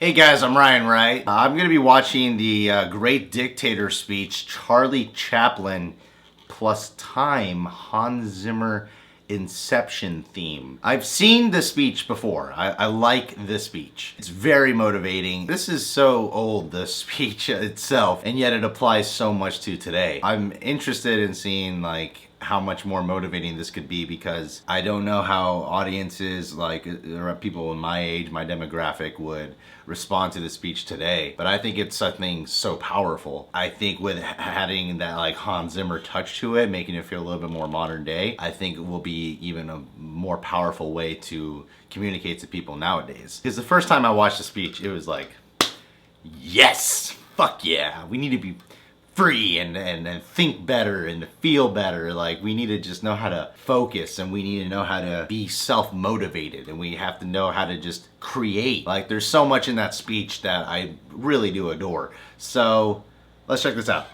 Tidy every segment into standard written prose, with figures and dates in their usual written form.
Hey guys, I'm Ryan Wright. I'm going to be watching the Great Dictator speech, Charlie Chaplin plus time, Hans Zimmer Inception theme. I've seen the speech before. I like this speech. It's very motivating. This is so old, the speech itself, and yet it applies so much to today. I'm interested in seeing how much more motivating this could be, because I don't know how audiences people in my age, my demographic, would respond to the speech today. But I think it's something so powerful. I think with adding that Hans Zimmer touch to it, making it feel a little bit more modern day, I think it will be even a more powerful way to communicate to people nowadays. Because the first time I watched the speech, it was like, yes, fuck yeah, we need to be free and think better and feel better. We need to just know how to focus, and we need to know how to be self-motivated, and we have to know how to just create. There's so much in that speech that I really do adore. So let's check this out.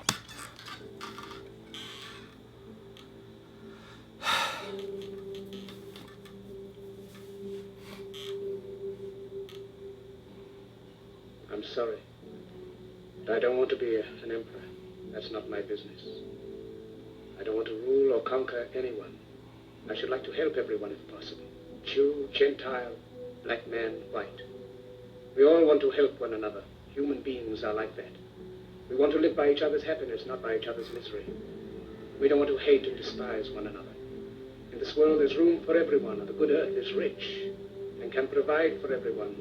I'm sorry, but I don't want to be an emperor. That's not my business. I don't want to rule or conquer anyone. I should like to help everyone if possible. Jew, Gentile, black man, white. We all want to help one another. Human beings are like that. We want to live by each other's happiness, not by each other's misery. We don't want to hate and despise one another. In this world there's room for everyone, and the good earth is rich and can provide for everyone.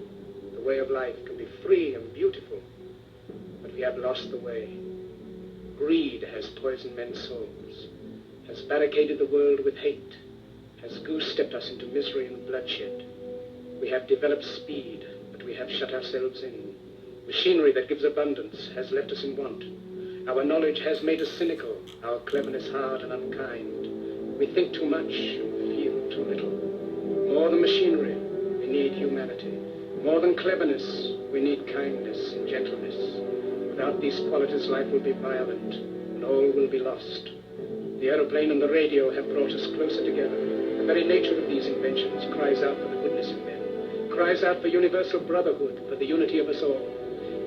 The way of life can be free and beautiful, but we have lost the way. Greed has poisoned men's souls, has barricaded the world with hate, has goose-stepped us into misery and bloodshed. We have developed speed, but we have shut ourselves in. Machinery that gives abundance has left us in want. Our knowledge has made us cynical, our cleverness hard and unkind. We think too much and feel too little. More than machinery, we need humanity. More than cleverness, we need kindness and gentleness. Without these qualities, life will be violent, and all will be lost. The aeroplane and the radio have brought us closer together. The very nature of these inventions cries out for the goodness in men, cries out for universal brotherhood, for the unity of us all.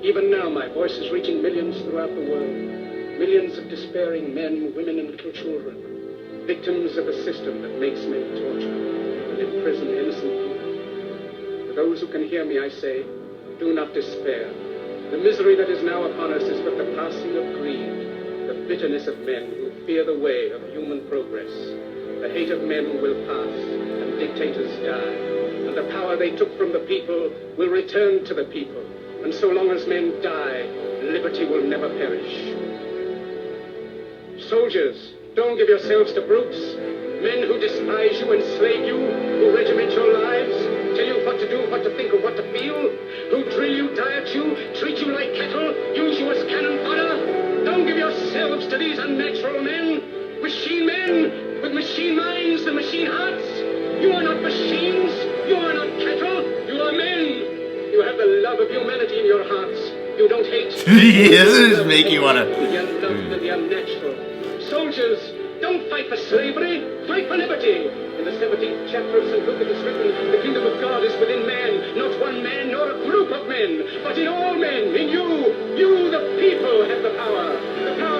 Even now, my voice is reaching millions throughout the world, millions of despairing men, women, and little children, victims of a system that makes men torture and imprison innocent people. For those who can hear me, I say, do not despair. The misery that is now upon us is but the passing of greed, the bitterness of men who fear the way of human progress. The hate of men will pass, and dictators die, and the power they took from the people will return to the people. And so long as men die, liberty will never perish. Soldiers, don't give yourselves to brutes, men who despise you, enslave you, who regiment your lives, tell you what to do, what to think, or what to feel, who drill you, diet you, treat you like cattle, use you as cannon fodder. Don't give yourselves to these unnatural men, with machine minds and machine hearts. You are not machines, you are not cattle, you are men. You have the love of humanity in your hearts. You don't hate. Yeah, this is making you wanna. The unloved and the unnatural. Soldiers, don't fight for slavery, fight for liberty. In the 17th chapter of St. Luke it is written, the kingdom of God is within man, not one man nor a group of men, but in all men, in you. You, the people, have the power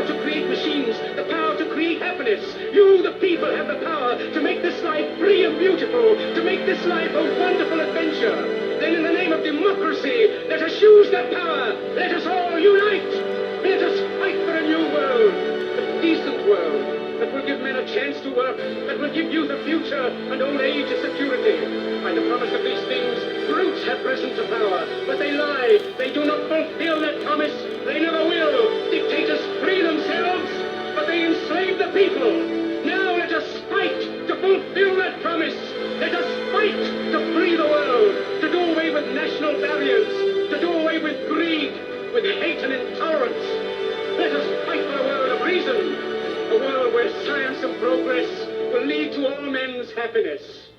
to create machines, the power to create happiness. You, the people, have the power to make this life free and beautiful, to make this life a wonderful adventure. Then in the name of democracy, let us use that power. Let us all unite. Let us fight for a new world, a decent world, that will give men a chance to work, that will give youth a future and old age a security. By the promise of these things, brutes have risen to power, but they lie. They do not fulfill that promise. They never will. Dictators free themselves, but they enslave the people. Now let us fight to fulfill that promise. Let us fight to free the world, to do away with national barriers, to do away with greed, with hate and intolerance. Let us fight for a world of reason. A world where science and progress will lead to all men's happiness.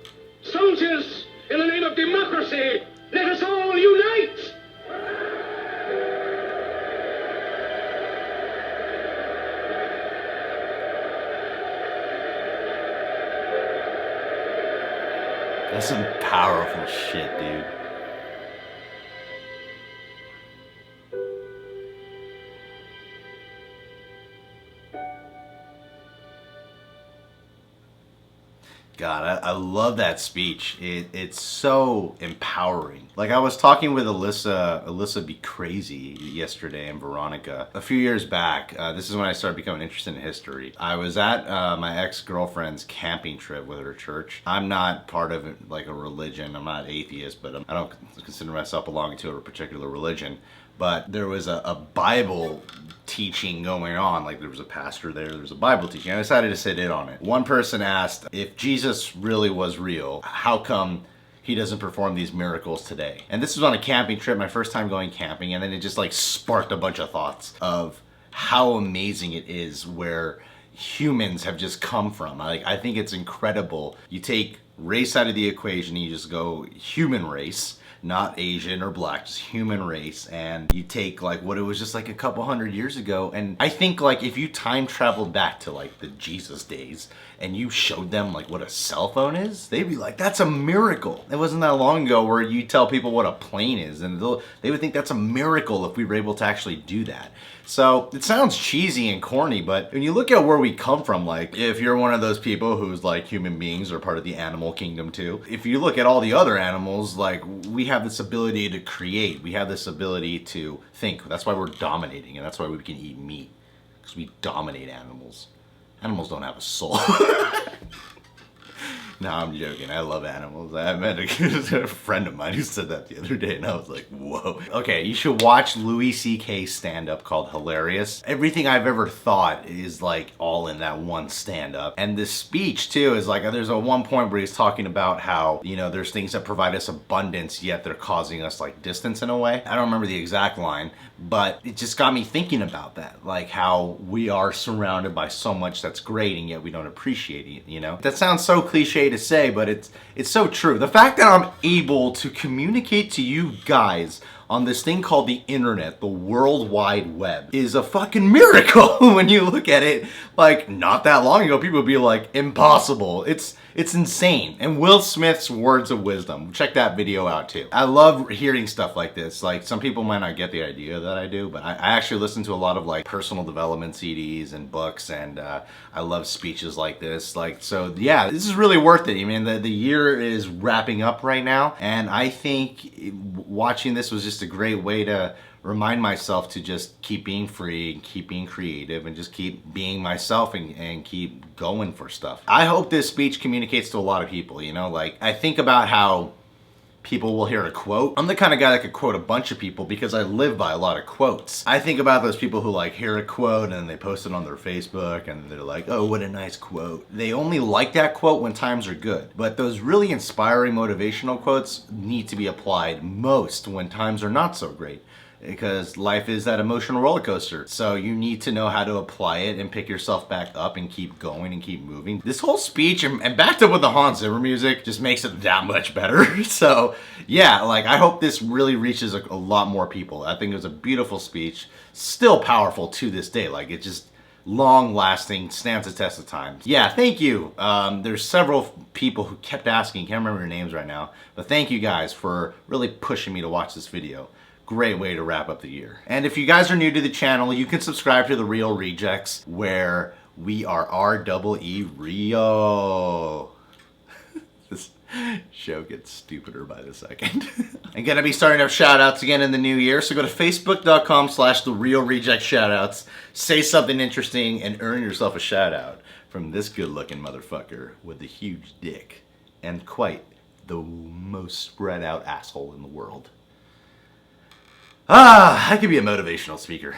Soldiers, in the name of democracy, let us all unite! That's some powerful shit, dude. God, I love that speech. It's so empowering. Like I was talking with Alyssa Be Crazy yesterday and Veronica. A few years back, this is when I started becoming interested in history. I was at my ex-girlfriend's camping trip with her church. I'm not part of like a religion. I'm not atheist, but I don't consider myself belonging to a particular religion. But there was a Bible teaching going on. Like there was a pastor there was a Bible teaching. I decided to sit in on it. One person asked, if Jesus really was real, how come he doesn't perform these miracles today? And this was on a camping trip, my first time going camping, and then it just like sparked a bunch of thoughts of how amazing it is where humans have just come from. Like I think it's incredible. You take race out of the equation, you just go human race, not Asian or black, just human race, and you take like what it was just like a couple hundred years ago, and I think like if you time traveled back to like the Jesus days and you showed them like what a cell phone is, they'd be like, that's a miracle. It wasn't that long ago where you tell people what a plane is and they would think that's a miracle if we were able to actually do that. So it sounds cheesy and corny, but when you look at where we come from, like if you're one of those people who's like human beings are part of the animal kingdom too, if you look at all the other animals, like we have this ability to create, we have this ability to think. That's why we're dominating, and that's why we can eat meat, because we dominate animals. Animals don't have a soul. No, I'm joking. I love animals. I met a friend of mine who said that the other day, and I was like, whoa. Okay, you should watch Louis C.K.'s stand-up called Hilarious. Everything I've ever thought is like all in that one stand-up. And this speech too is like, there's a one point where he's talking about how, you know, there's things that provide us abundance, yet they're causing us like distance in a way. I don't remember the exact line, but it just got me thinking about that. Like how we are surrounded by so much that's great, and yet we don't appreciate it, you know? That sounds so cliche to say, but it's so true. The fact that I'm able to communicate to you guys on this thing called the internet, the World Wide Web, is a fucking miracle when you look at it. Like, not that long ago, people would be like, impossible. It's insane. And Will Smith's words of wisdom, check that video out too. I love hearing stuff like this. Like, some people might not get the idea that I do, but I actually listen to a lot of like personal development CDs and books, and I love speeches like this. Like, so yeah, this is really worth it. I mean, the year is wrapping up right now, and I think watching this was just a great way to remind myself to just keep being free and keep being creative and just keep being myself and keep going for stuff. I hope this speech communicates to a lot of people, you know? Like, I think about how people will hear a quote. I'm the kind of guy that could quote a bunch of people because I live by a lot of quotes. I think about those people who like hear a quote and they post it on their Facebook and they're like, oh, what a nice quote. They only like that quote when times are good. But those really inspiring motivational quotes need to be applied most when times are not so great, because life is that emotional roller coaster. So you need to know how to apply it and pick yourself back up and keep going and keep moving. This whole speech and backed up with the Hans Zimmer music just makes it that much better. So yeah, like I hope this really reaches a lot more people. I think it was a beautiful speech, still powerful to this day. Like it just long lasting, stands the test of time. Yeah, thank you. There's several people who kept asking, can't remember your names right now, but thank you guys for really pushing me to watch this video. Great way to wrap up the year. And if you guys are new to the channel, you can subscribe to The Real Rejects, where we are R-E-E real. This show gets stupider by the second. I'm gonna be starting up shoutouts again in the new year, so go to facebook.com/TheReelRejects shoutouts, say something interesting, and earn yourself a shoutout from this good-looking motherfucker with a huge dick and quite the most spread out asshole in the world. I could be a motivational speaker.